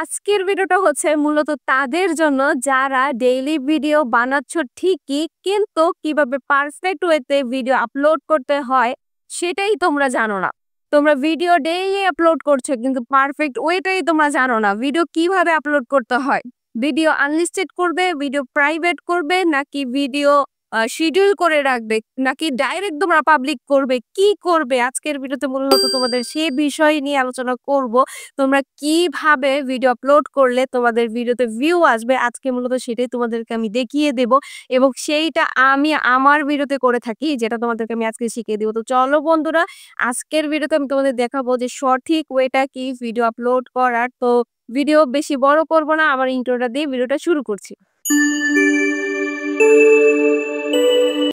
আজকের ভিডিওটা হচ্ছে মূলত তাদের জন্য যারা ডেইলি ভিডিও বানাচ্ছ ঠিকই, কিন্তু কিভাবে পারফেক্ট ওয়েতে ভিডিও আপলোড করতে হয় সেটাই তোমরা জানো না। তোমরা ভিডিও ডেইলি আপলোড করছো কিন্তু পারফেক্ট ওয়েটাই তোমরা জানো না। ভিডিও কিভাবে আপলোড করতে হয়, ভিডিও আনলিস্টেড করবে, ভিডিও প্রাইভেট করবে, নাকি ভিডিও শিডিউল করে রাখবে, নাকি ডাইরেক্ট তোমরা পাবলিক করবে, কি করবে? আজকের ভিডিওতে মূলত তোমাদের সেই বিষয় নিয়ে আলোচনা করব। তোমরা কিভাবে ভিডিও আপলোড করলে তোমাদের ভিডিওতে ভিউ আসবে, আজকে মূলত সেটাই তোমাদেরকে আমি দেখিয়ে দেব, এবং সেইটা আমি আমার ভিডিওতে করে থাকি, যেটা তোমাদেরকে আমি আজকে শিখিয়ে দেবো। তো চলো বন্ধুরা, আজকের ভিডিওতে আমি তোমাদের দেখাবো যে সঠিক ওয়েটা কি ভিডিও আপলোড করার। তো ভিডিও বেশি বড় করব না, আমার ইন্ট্রোটা দিয়ে ভিডিওটা শুরু করছি।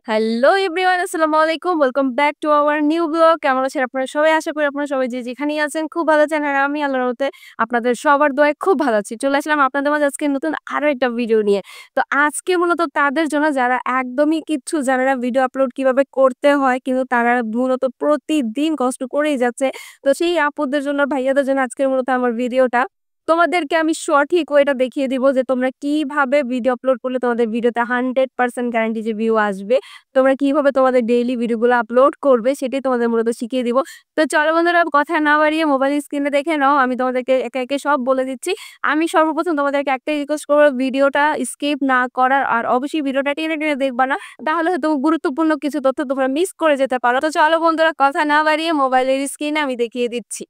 হ্যালো এভরিওয়ান, আসসালামু আলাইকুম, welcome back to our new blog. কেমন আছেন আপনারা সবাই? আশা করি আপনারা সবাই যে যেখানেই আছেন খুব ভালো আছেন, আর আমি আল্লাহর রহমতে আপনাদের সবার দোয়ায় খুব ভালো আছি। চলে আসলাম আপনাদের মাঝে আজকে নতুন আরো একটা ভিডিও নিয়ে। তো আজকে মূলত তাদের জন্য যারা একদমই কিচ্ছু জানে না ভিডিও আপলোড কিভাবে করতে হয়, কিন্তু তারা মূলত প্রতিদিন কষ্ট করেই যাচ্ছে। তো সেই আপুদের জন্য, ভাইয়াদের জন্য আজকের মূলত আমার ভিডিওটা। তোমাদেরকে আমি সঠিক ওয়েটা দেখিয়ে দিব যে তোমরা কিভাবে ভিডিও আপলোড করলে তোমাদের ভিডিওতে 100% গ্যারান্টি যে ভিউ আসবে। তোমরা কিভাবে তোমাদের ডেইলি ভিডিওগুলো আপলোড করবে সেটাই তোমাদের মূলত শিখিয়ে দিব। তো চলো বন্ধুরা, কথা না বাড়িয়ে মোবাইল স্ক্রিনে দেখে নাও, আমি তোমাদেরকে একে একে সব বলে দিচ্ছি। আমি সর্বপ্রথম তোমাদেরকে একটাই রিকোয়েস্ট করবো, ভিডিওটা স্কিপ না করার, আর অবশ্যই ভিডিওটা টেনে টেনে দেখবা না, তাহলে হয়তো গুরুত্বপূর্ণ কিছু তথ্য তোমরা মিস করে যেতে পারো। তো চলো বন্ধুরা, কথা না বাড়িয়ে মোবাইলের স্ক্রিনে আমি দেখিয়ে দিচ্ছি।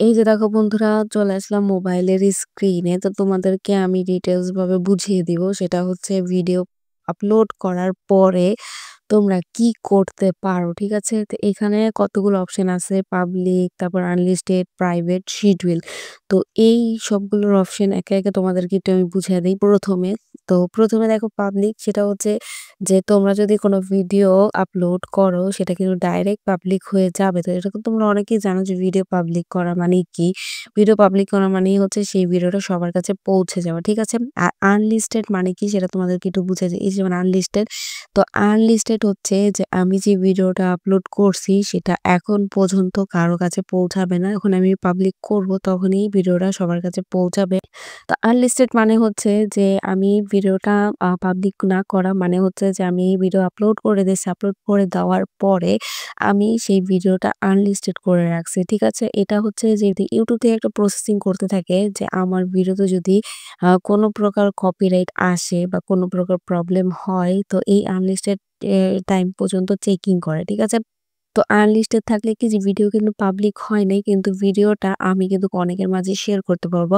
এই যে দেখো বন্ধুরা, চলে আসলাম মোবাইলের স্ক্রিনে। তো তোমাদেরকে আমি ডিটেলস ভাবে বুঝিয়ে দিব, সেটা হচ্ছে ভিডিও আপলোড করার পরে তোমরা কি করতে পারো, ঠিক আছে? তো এখানে কতগুলো অপশন আছে, পাবলিক, তারপর আনলিস্টেড, প্রাইভেট, শিডিউল। তো এই সবগুলোর অপশন একে একে তোমাদেরকে একটু আমি বুঝিয়ে দিই। প্রথমে দেখো পাবলিক, সেটা হচ্ছে যে তোমরা যদি কোনো ভিডিও আপলোড করো সেটা কিন্তু ডাইরেক্ট পাবলিক হয়ে যাবে। তো এটা কিন্তু তোমরা অনেকেই জানো যে ভিডিও পাবলিক করা মানে কি। ভিডিও পাবলিক করা মানেই হচ্ছে সেই ভিডিওটা সবার কাছে পৌঁছে যাওয়া, ঠিক আছে? আর আনলিস্টেড মানে কি সেটা তোমাদেরকে একটু বুঝিয়ে দিই। এই যেমন আনলিস্টেড, তো আনলিস্টেড হচ্ছে যে আমি যে ভিডিওটা আপলোড করছি সেটা এখন পর্যন্ত কারো কাছে পৌঁছাবে না। এখন আমি পাবলিক করব, তখনই ভিডিওটা সবার কাছে পৌঁছাবে। তো আনলিস্টেড মানে হচ্ছে যে আমি ভিডিওটা পাবলিক না করা মানে হচ্ছে যে আমি ভিডিও আপলোড করে দিয়েছি। আপলোড করে দেওয়ার পরে আমি সেই ভিডিওটা আনলিস্টেড করে রাখছি, ঠিক আছে? এটা হচ্ছে যে ইউটিউব থেকে একটা প্রসেসিং করতে থাকে যে আমার ভিডিওতে যদি কোনো প্রকার কপিরাইট আসে বা কোনো প্রকার প্রবলেম হয়, তো এই আনলিস্টেড টাইম পর্যন্ত চেকিং করে, ঠিক আছে? তো আনলিস্টেড থাকলে কি যে ভিডিও কিন্তু পাবলিক হয় নাই, কিন্তু ভিডিওটা আমি কিন্তু অনেকের মাঝে শেয়ার করতে পারবো।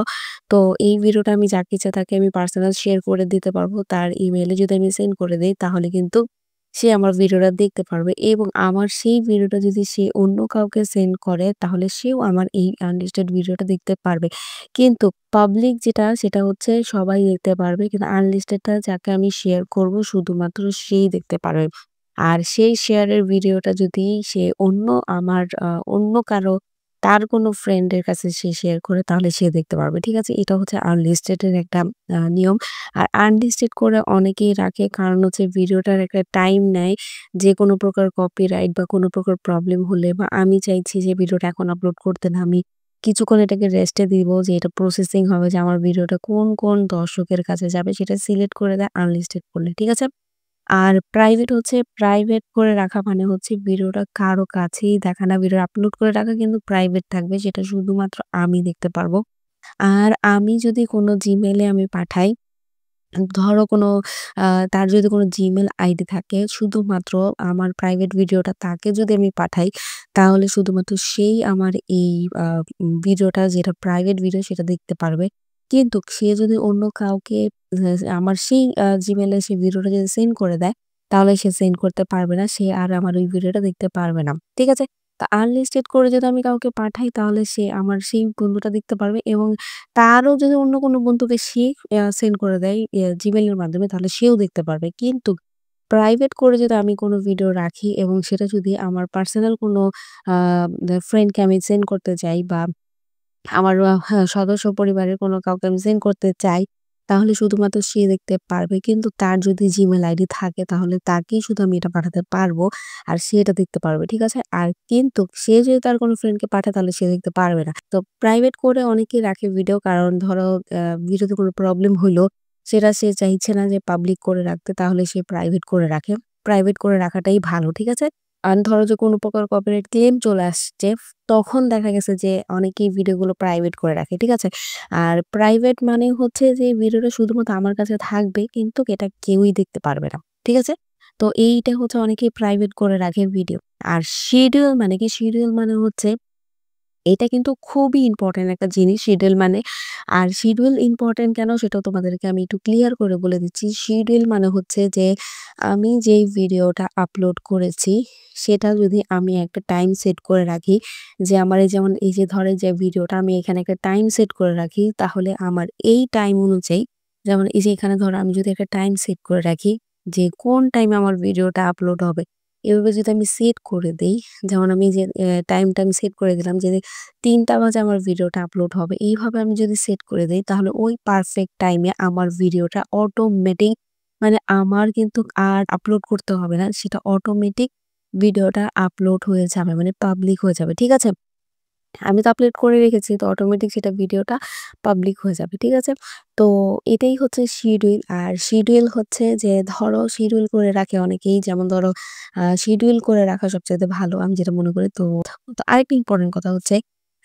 তো এই ভিডিওটা আমি যাকে ইচ্ছা তাকে আমি পার্সোনাল শেয়ার করে দিতে পারবো। তার ইমেইলে যদি আমি সেন্ড করে দেই, তাহলে কিন্তু সে আমার ভিডিওটা দেখতে পারবে, এবং আমার সেই ভিডিওটা যদি সে অন্য কাউকে সেন্ড করে তাহলে সেও আমার এই আনলিস্টেড ভিডিওটা দেখতে পারবে। কিন্তু পাবলিক যেটা সেটা হচ্ছে সবাই দেখতে পারবে, কিন্তু আনলিস্টেডটা যাকে আমি শেয়ার করব শুধুমাত্র সেই দেখতে পারবে। আর সেই শেয়ারের ভিডিওটা যদি সে অন্য কারো, তার কোনো ফ্রেন্ডের কাছে সে শেয়ার করে, তাহলে সে দেখতে পারবে, ঠিক আছে? এটা হচ্ছে আনলিস্টেড এর একটা নিয়ম। আর আনলিস্টেড করে অনেকেই রাখে, কারণ হচ্ছে ভিডিওটার একটা টাইম নেয়। যে কোনো প্রকার কপিরাইট বা কোনো প্রকার প্রবলেম হলে, বা আমি চাইছি যে ভিডিওটা এখন আপলোড করতে না, আমি কিছুক্ষণ এটাকে রেস্টে দিব, যে এটা প্রসেসিং হবে, যে আমার ভিডিওটা কোন দর্শকের কাছে যাবে সেটা সিলেক্ট করে দেয় আনলিস্টেড করলে, ঠিক আছে? আর প্রাইভেট হচ্ছে, প্রাইভেট করে রাখা মানে হচ্ছে ভিডিওটা কারো কাছেই দেখা না। ভিডিও আপলোড করে রাখা কিন্তু প্রাইভেট থাকবে, সেটা শুধুমাত্র আমি দেখতে পারবো। আর আমি যদি কোনো জিমেইলে আমি পাঠাই, ধরো কোনো তার যদি কোনো জিমেইল আইডি থাকে, শুধুমাত্র আমার প্রাইভেট ভিডিওটা তাকে যদি আমি পাঠাই, তাহলে শুধুমাত্র সেই আমার এই আ ভিডিওটা, যেটা প্রাইভেট ভিডিও, সেটা দেখতে পারবে। কিন্তু সে যদি অন্য কাউকে আমার সেই জিমেইলে সেই ভিডিওটা যদি সেন্ড করে দেয়, তাহলে সে সেন্ড করতে পারবে না। সে আর আমার ওই ভিডিওটা দেখতে পারবে না, ঠিক আছে? তো আনলিস্টেড করে যদি আমি কাউকে পাঠাই, তাহলে সে আমার সেই বন্ধুটা দেখতে পারবে, এবং তারও যদি অন্য কোনো বন্ধুকে সে সেন্ড করে দেয় জিমেইলের মাধ্যমে, তাহলে সেও দেখতে পারবে। কিন্তু প্রাইভেট করে যদি আমি কোনো ভিডিও রাখি, এবং সেটা যদি আমার পার্সোনাল কোনো আ ফ্রেন্ডকে আমি সেন্ড করতে চাই, বা আমার সদস্য পরিবারের কোনো কাউকে আমি সেন্ড করতে চাই, তাহলে শুধুমাত্র সে দেখতে পারবে। কিন্তু তার যদি Gmail আইডি থাকে তাহলে তাকেই শুধু আমি এটা পাঠাতে পারবো। আর সে এটা দেখতে পারবে। ঠিক আছে? আর কিন্তু সে যদি তার কোনো ফ্রেন্ডকে পাঠায় তাহলে সে দেখতে পারবে না। তো প্রাইভেট করে অনেকেই রাখে ভিডিও, কারণ ধরো ভিডিওতে কোনো প্রবলেম হইলো সেটা সে চাইছে না যে পাবলিক করে রাখতে, তাহলে সে প্রাইভেট করে রাখে। প্রাইভেট করে রাখাটাই ভালো। ঠিক আছে? আর ধরো যে কোনো প্রকার কপিরাইট ক্লেম চলে আসছে, তখন দেখা গেছে যে অনেকেই ভিডিওগুলো প্রাইভেট করে রাখে। ঠিক আছে? আর প্রাইভেট মানে হচ্ছে যে ভিডিওটা শুধুমাত্র আমার কাছে থাকবে, কিন্তু এটা কেউই দেখতে পারবে না। ঠিক আছে? তো এইটা হচ্ছে অনেকেই প্রাইভেট করে রাখে ভিডিও। আর শিডিউল মানে কি? শিডিউল মানে হচ্ছে এটা কিন্তু খুবই ইম্পোর্টেন্ট একটা জিনিস শিডিউল মানে। আর শিডিউল ইম্পোর্টেন্ট কেন সেটাও তোমাদেরকে আমি একটু ক্লিয়ার করে বলে দিচ্ছি। শিডিউল মানে হচ্ছে যে আমি যেই ভিডিওটা আপলোড করেছি সেটা যদি আমি একটা টাইম সেট করে রাখি, যে আমার এই যেমন এই যে ধরে যে ভিডিওটা আমি এখানে একটা টাইম সেট করে রাখি, তাহলে আমার এই টাইম অনুযায়ী, যেমন এই যে এখানে ধরো আমি যদি একটা টাইম সেট করে রাখি যে কোন টাইমে আমার ভিডিওটা আপলোড হবে, এভাবে যদি আমি সেট করে দেই, যেমন আমি যে টাইমটা আমি সেট করে দিলাম যে ৩টা বাজে আমার ভিডিওটা আপলোড হবে। এইভাবে আমি যদি সেট করে দেই তাহলে ওই পারফেক্ট টাইমে আমার ভিডিওটা অটোমেটিক, মানে আমার কিন্তু আর আপলোড করতে হবে না। সেটা অটোমেটিক ভিডিওটা আপলোড হয়ে যাবে, মানে পাবলিক হয়ে যাবে। ঠিক আছে? আমি তো আপলোড করে রেখেছি, তো অটোমেটিক সেটা ভিডিওটা পাবলিক হয়ে যাবে। ঠিক আছে? তো এটাই হচ্ছে শিডিউল। আর শিডিউল হচ্ছে যে ধরো শিডিউল করে রাখে অনেকেই, যেমন ধরো শিডিউল করে রাখা সবচাইতে ভালো আমি যেটা মনে করি। তো আরেকটা ইম্পোর্টেন্ট কথা হচ্ছে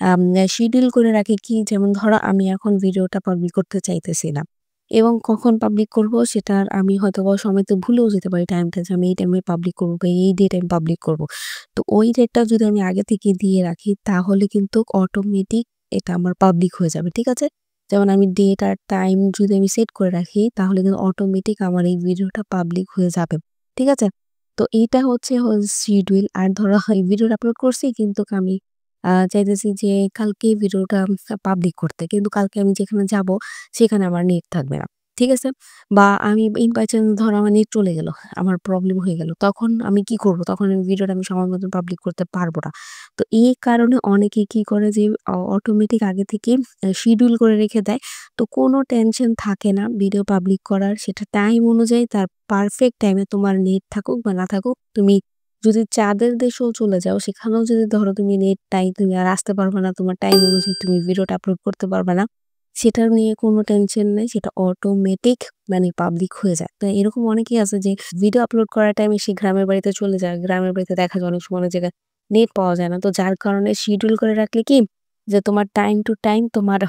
আম শিডিউল করে রাখি কি, যেমন ধরো আমি এখন ভিডিওটা পাবলিক করতে চাইতেছি না, এবং কখন পাবলিক করব সেটার আমি হয়তোবা সময়তে ভুলেও যেতে পারি টাইমটা, যে আমি এই টাইমে পাবলিক করব বা এই ডেটে আমি পাবলিক করব। তো ওই ডেটটা যদি আমি আগে থেকে দিয়ে রাখি তাহলে কিন্তু অটোমেটিক এটা আমার পাবলিক হয়ে যাবে। ঠিক আছে? যেমন আমি ডেট আর টাইম যদি আমি সেট করে রাখি তাহলে কিন্তু অটোমেটিক আমার এই ভিডিওটা পাবলিক হয়ে যাবে। ঠিক আছে? তো এইটা হচ্ছে শিডিউল। আর ধরো এই ভিডিওটা আপলোড করছি, কিন্তু আমি চাইতেছি যে কালকে ভিডিওটা পাবলিক করতে। কিন্তু কালকে আমি যেখানে যাব সেখানে আমার নেট থাকবে না। ঠিক আছে? বা আমি ইন বাই চান্স ধরো আমার নেট চলে গেল, আমার প্রবলেম হয়ে গেল। তখন আমি কি করব? তখন আমি ভিডিওটা আমি সময় মতো পাবলিক করতে পারব না। তো এই কারণে অনেকে কি করে যে অটোমেটিক আগে থেকেই শিডিউল করে রেখে দেয়। তো কোনো টেনশন থাকে না ভিডিও পাবলিক করার। সেটা টাইম অনুযায়ী তার পারফেক্ট টাইমে তোমার নেট থাকুক বা না থাকুক, তুমি যদি চাঁদের দেশেও চলে যাও সেখানেও যদি ধরো তুমি নেট নাই, তুমি আর আসতে পারবে না, তোমার টাইম অনুযায়ী তুমি ভিডিওটা আপলোড করতে পারবে না, সেটা নিয়ে কোনো টেনশন নেই। সেটা অটোমেটিক মানে পাবলিক হয়ে যায়। তো এরকম অনেকেই আছে যে ভিডিও আপলোড করার টাইমে সে গ্রামের বাড়িতে চলে যায়। গ্রামের বাড়িতে দেখা যায় অনেক সময় অনেক জায়গায় নেট পাওয়া যায় না। তো যার কারণে শিডিউল করে রাখলে কি, যে তোমার টাইম টু টাইম তোমার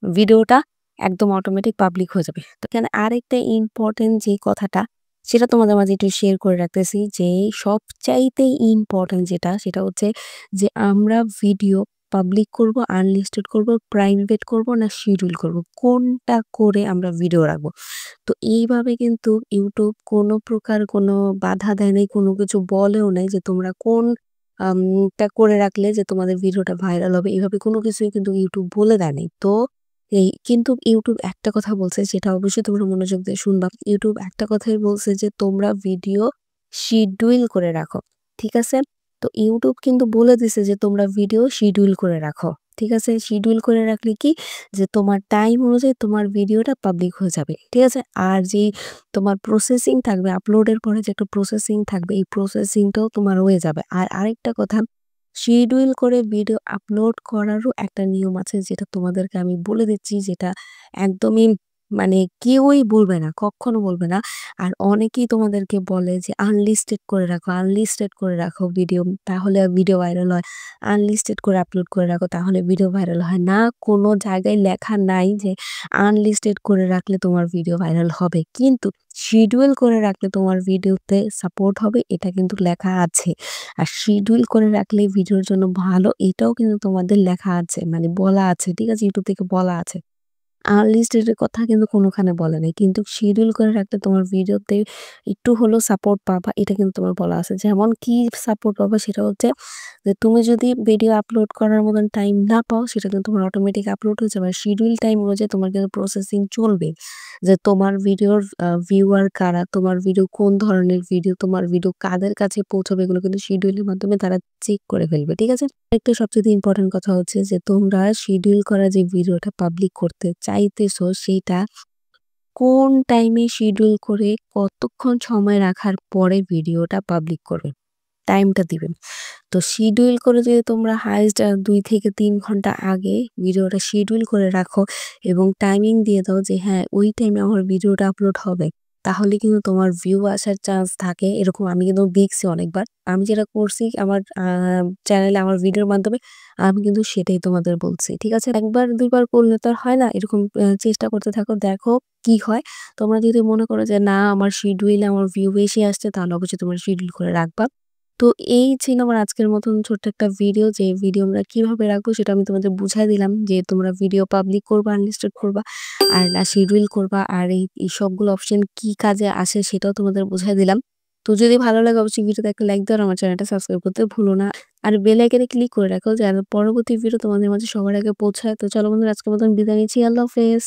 ভিডিওটা একদম অটোমেটিক পাবলিক হয়ে যাবে। তো এখানে আরেকটা ইম্পোর্টেন্ট যে কথাটা সেটা তোমাদের মাঝে একটু শেয়ার করে রাখতেছি, যে সবচাইতে ইম্পোর্টেন্ট যেটা সেটা হচ্ছে যে আমরা ভিডিও পাবলিক করব, আনলিস্টেড করব, প্রাইভেট করব না শিডিউল করব, কোনটা করে আমরা ভিডিও রাখবো। তো এইভাবে কিন্তু ইউটিউব কোনো প্রকার কোনো বাধা দেয় নাই, কোনো কিছু বলেও নাই যে তোমরা কোন টা করে রাখলে যে তোমাদের ভিডিওটা ভাইরাল হবে। এভাবে কোনো কিছুই কিন্তু ইউটিউব বলে দেয় নাই। তো কিন্তু ইউটিউব একটা কথা বলছে, সেটা অবশ্যই তোমরা মনোযোগ দিয়ে শুনবা। ইউটিউব একটা কথাই বলছে যে তোমরা ভিডিও শিডিউল করে রাখো। ঠিক আছে? তো ইউটিউব কিন্তু বলে দিছে যে তোমরা ভিডিও শিডিউল করে রাখো। ঠিক আছে? শিডিউল করে রাখলে কি, যে তোমার টাইম অনুযায়ী তোমার ভিডিওটা পাবলিক হয়ে যাবে। ঠিক আছে? আর যেই তোমার প্রসেসিং থাকবে, আপলোডের পরে যে একটা প্রসেসিং থাকবে, এই প্রসেসিংটাও তোমার হয়ে যাবে। আর আরেকটা কথা, শিডিউল করে ভিডিও আপলোড করারও একটা নিয়ম আছে, যেটা তোমাদেরকে আমি বলে দিচ্ছি, যেটা একদমই মানে কেউই বলবে না, কক্ষনো বলবে না। আর অনেকেই তোমাদেরকে বলে যে আনলিস্টেড করে রাখো, আনলিস্টেড করে রাখো ভিডিও, তাহলে ভিডিও ভাইরাল হয়। আনলিস্টেড করে আপলোড করে রাখো তাহলে ভিডিও ভাইরাল হয় না। কোনো জায়গায় লেখা নাই যে আনলিস্টেড করে রাখলে তোমার ভিডিও ভাইরাল হবে। কিন্তু শিডিউল করে রাখলে তোমার ভিডিওতে সাপোর্ট হবে, এটা কিন্তু লেখা আছে। আর শিডিউল করে রাখলে ভিডিওর জন্য ভালো, এটাও কিন্তু তোমাদের লেখা আছে, মানে বলা আছে। ঠিক আছে? ইউটিউব থেকে বলা আছে। আনলিস্টেড এর কথা কিন্তু কোনোখানে বলে নাই। কিন্তু শিডিউল করে রাখলে তোমার ভিডিওতে একটু হলেও সাপোর্ট পাবা, এটা কিন্তু তোমার বলা আছে। যেমন কি সাপোর্ট পাবা, সেটা হচ্ছে যে তুমি যদি ভিডিও আপলোড করার মতন টাইম না পাও, সেটা কিন্তু তোমার অটোমেটিক আপলোড হয়ে যাবে। আর শিডিউল টাইম অনুযায়ী তোমার কিন্তু প্রসেসিং চলবে। যে তোমার ভিডিওর ভিউয়ার কারা, তোমার ভিডিও কোন ধরনের ভিডিও, তোমার ভিডিও কাদের কাছে পৌঁছাবে, এগুলো কিন্তু শিডিউলের মাধ্যমে তারা চেক করে ফেলবে। ঠিক আছে? একটা সবচেয়ে ইম্পোর্টেন্ট কথা হচ্ছে যে তোমরা শিডিউল করা যে ভিডিওটা পাবলিক করতে চাইতেছো সেইটা কোন টাইমে শিডিউল করে কতক্ষণ সময় রাখার পরে ভিডিওটা পাবলিক করবে, টাইমটা দিবেন। তো শিডিউল করে যদি তোমরা হাইয়েস্ট ২ থেকে ৩ ঘন্টা আগে ভিডিওটা শিডিউল করে রাখো এবং টাইমিং দিয়ে দাও যে হ্যাঁ, ওই টাইমে আমার ভিডিওটা আপলোড হবে। তাহলে কিন্তু তোমার ভিউ আসার চান্স থাকে। এরকম আমি কিন্তু দেখছি অনেকবার। আমি যেটা করছি আমার চ্যানেলে আমার ভিডিওর মাধ্যমে আমি কিন্তু সেটাই তোমাদের বলছি। ঠিক আছে? ১ বার ২ বার করলে তো আর হয় না। এরকম চেষ্টা করতে থাকো, দেখো কি হয়। তোমরা যদি মনে করো যে না আমার শিডিউলে আমার ভিউ বেশি আসছে তাহলে অবশ্যই তোমরা শিডিউল করে রাখবা। তো এই ছিল আমার আজকের মতন ছোট্ট একটা ভিডিও, যে ভিডিও আমরা কিভাবে রাখবো সেটা আমি তোমাদের বুঝায় দিলাম, যে তোমরা ভিডিও পাবলিক করবা, আনলিস্টেড করবা আর না শিডিউল করবা, আর এই সবগুলো অপশন কি কাজে আসে সেটাও তোমাদের বুঝায় দিলাম। তো যদি ভালো লাগে অবশ্যই ভিডিওতে একটা লাইক দাও আর আমার চ্যানেলটা সাবস্ক্রাইব করতে ভুলো না। আর বেল আইকনে ক্লিক করে রাখো যেন পরবর্তী ভিডিও তোমাদের মাঝে সবার আগে পৌঁছায়। তো চলো বন্ধুরা, আজকের মতন বিদায় নিচ্ছি। আল্লাহ হাফেজ।